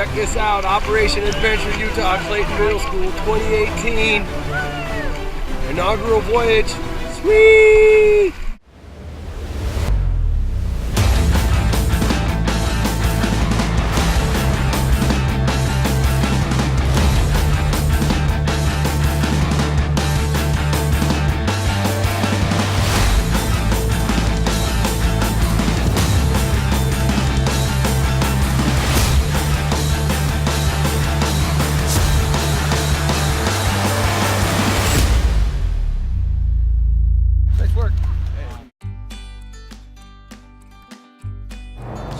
Check this out, Operation Adventure Utah, Clayton Middle School 2018. Inaugural voyage. Sweet!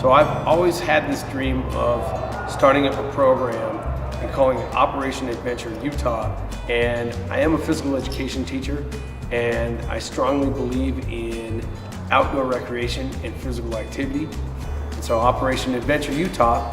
So I've always had this dream of starting up a program and calling it Operation Adventure Utah. And I am a physical education teacher, and I strongly believe in outdoor recreation and physical activity. And so Operation Adventure Utah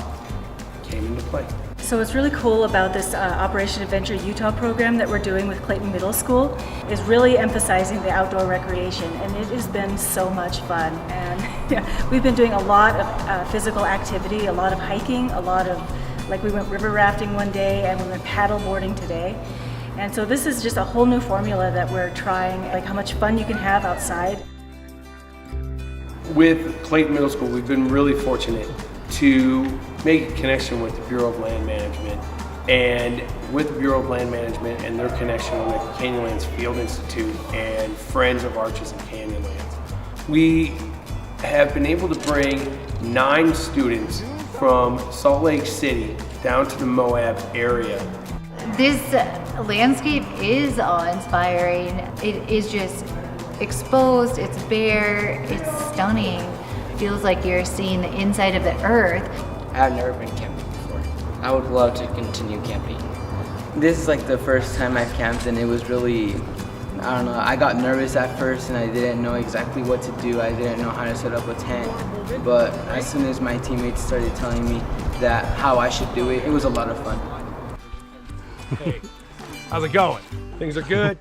came into play. So what's really cool about this Operation Adventure Utah program that we're doing with Clayton Middle School is really emphasizing the outdoor recreation, and it has been so much fun. And we've been doing a lot of physical activity, a lot of hiking, a lot of, like we went river rafting one day and we went paddle boarding today. And so this is just a whole new formula that we're trying, like how much fun you can have outside. With Clayton Middle School, we've been really fortunate to make a connection with the Bureau of Land Management, and with the Bureau of Land Management and their connection with Canyonlands Field Institute and Friends of Arches and Canyonlands. We have been able to bring 9 students from Salt Lake City down to the Moab area. This landscape is awe-inspiring. It is just exposed, it's bare, it's stunning. Feels like you're seeing the inside of the earth. I've never been camping before. I would love to continue camping. This is like the first time I've camped, and it was really, I don't know, I got nervous at first and I didn't know exactly what to do. I didn't know how to set up a tent. But as soon as my teammates started telling me that how I should do it, it was a lot of fun. Hey, how's it going? Things are good?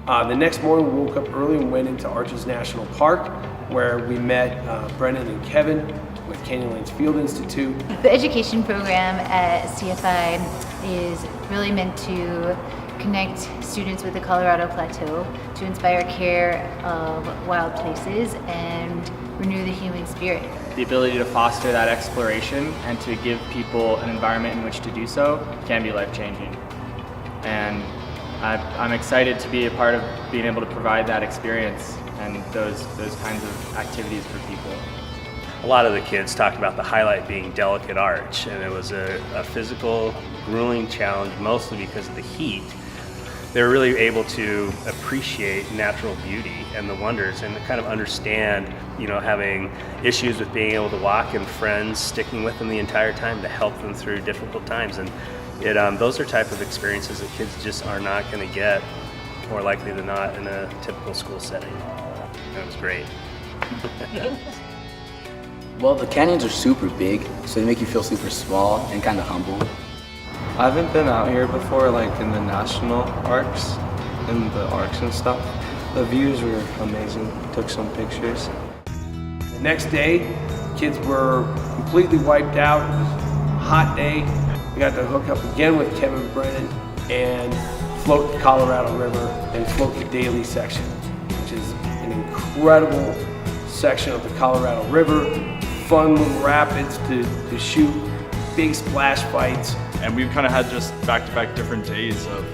The next morning we woke up early and went into Arches National Park, where we met Brennan and Kevin with Canyonlands Field Institute. The education program at CFI is really meant to connect students with the Colorado Plateau to inspire care of wild places and renew the human spirit. The ability to foster that exploration and to give people an environment in which to do so can be life-changing. And I'm excited to be a part of being able to provide that experience and those kinds of activities for people. A lot of the kids talked about the highlight being delicate arch, and it was a physical, grueling challenge, mostly because of the heat. They were really able to appreciate natural beauty and the wonders, and to kind of understand, you know, having issues with being able to walk and friends sticking with them the entire time to help them through difficult times. And those are type of experiences that kids just are not going to get, more likely than not, in a typical school setting. It was great. Well, the canyons are super big, so they make you feel super small and kind of humble. I haven't been out here before, like in the national arcs and the arcs and stuff. The views were amazing. Took some pictures. The next day, kids were completely wiped out. It was a hot day. We got to hook up again with Kevin Brennan and float the Colorado River and float the Daly section, which is an incredible section of the Colorado River. Fun little rapids to shoot big splash fights. And we kind of had just back-to-back different days of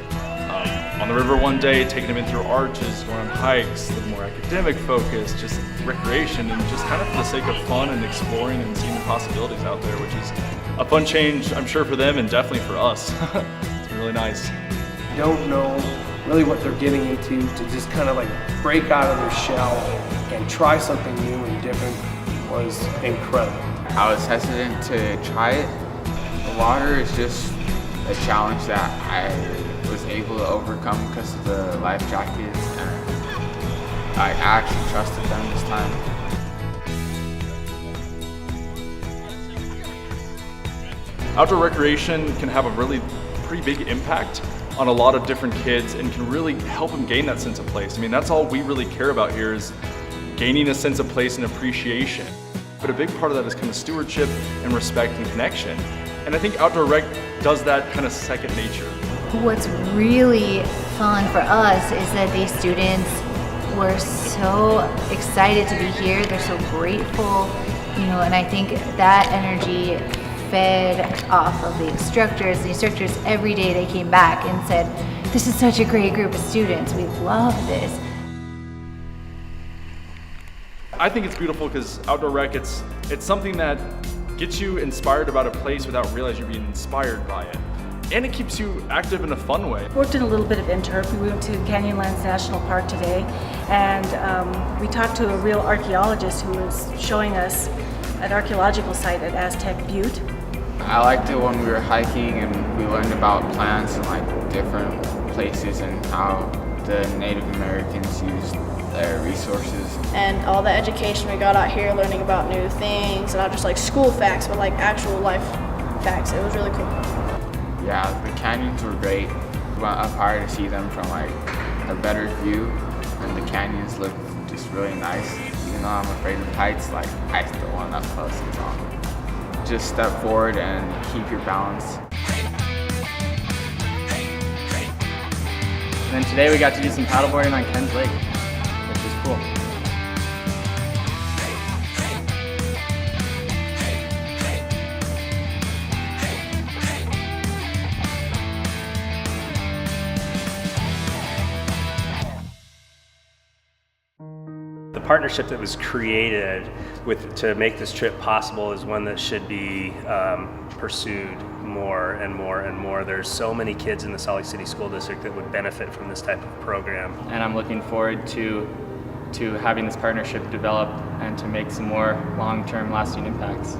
on the river one day, taking them in through arches, going on hikes, the more academic focus, just recreation, and just kind of for the sake of fun and exploring and seeing the possibilities out there, which is a fun change, I'm sure, for them and definitely for us. It's been really nice. Don't know really what they're getting into, to just kind of like break out of their shell and try something new and different was incredible. I was hesitant to try it. The water is just a challenge that I was able to overcome because of the life jackets, and I actually trusted them this time. Outdoor recreation can have a really pretty big impact on a lot of different kids and can really help them gain that sense of place. I mean, that's all we really care about here, is gaining a sense of place and appreciation. but a big part of that is kind of stewardship and respect and connection. And I think outdoor rec does that kind of second nature. What's really fun for us is that these students were so excited to be here. They're so grateful, and I think that energy fed off of the instructors. The instructors every day they came back and said, "This is such a great group of students. We love this." I think it's beautiful because outdoor rec, it's something that gets you inspired about a place without realizing you're being inspired by it. And it keeps you active in a fun way. Worked in a little bit of interp. We went to Canyonlands National Park today, and we talked to a real archaeologist who was showing us an archaeological site at Aztec Butte. I liked it when we were hiking and we learned about plants and like different places and how the Native Americans used their resources. And all the education we got out here, learning about new things, and not just like school facts, but like actual life facts. It was really cool. Yeah, the canyons were great. We went up higher to see them from like a better view, and the canyons look just really nice. Even though I'm afraid of heights, like I still want up close and on. Just step forward and keep your balance. And then today we got to do some paddleboarding on Ken's Lake, which was cool. The partnership that was created to make this trip possible is one that should be pursued more and more and more. There's so many kids in the Salt Lake City School District that would benefit from this type of program. And I'm looking forward to having this partnership develop and to make some more long-term lasting impacts.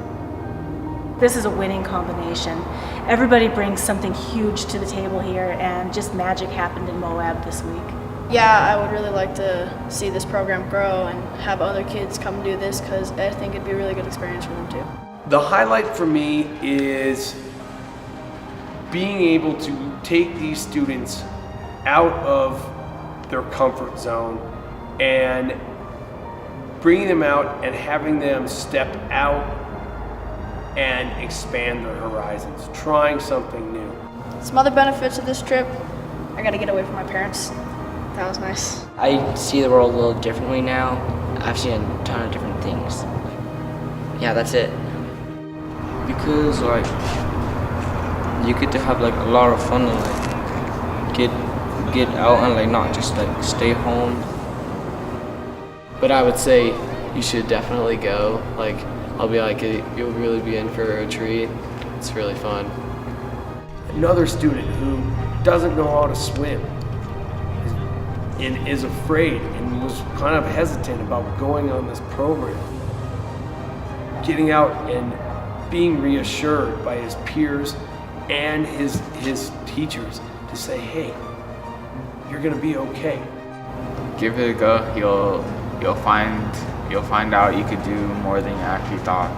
This is a winning combination. Everybody brings something huge to the table here, and just magic happened in Moab this week. Yeah, I would really like to see this program grow and have other kids come do this because I think it'd be a really good experience for them too. The highlight for me is being able to take these students out of their comfort zone and bringing them out and having them step out and expand their horizons, trying something new. Some other benefits of this trip, I got to get away from my parents. That was nice. I see the world a little differently now. I've seen a ton of different things. Yeah, that's it. Because like you get to have like a lot of fun and like get out and like not just like stay home. But I would say you should definitely go. Like I'll be like, you'll really be in for a treat. It's really fun. Another student who doesn't know how to swim and is afraid and was kind of hesitant about going on this program. Getting out and being reassured by his peers and his teachers to say, hey, you're gonna be okay. Give it a go. You'll find out you could do more than you actually thought,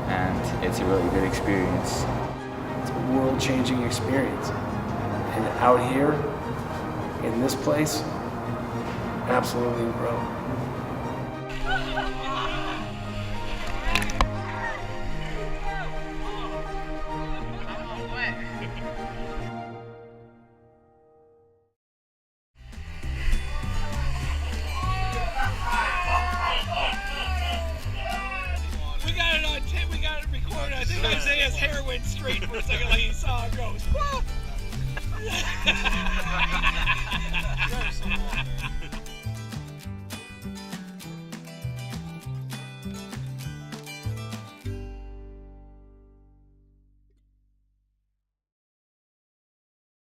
and it's a really good experience. It's a world-changing experience. And out here, in this place, absolutely incredible. We got it on tape, we got it recorded. I think Isaiah's hair went straight for a second like he saw a ghost. Whoa!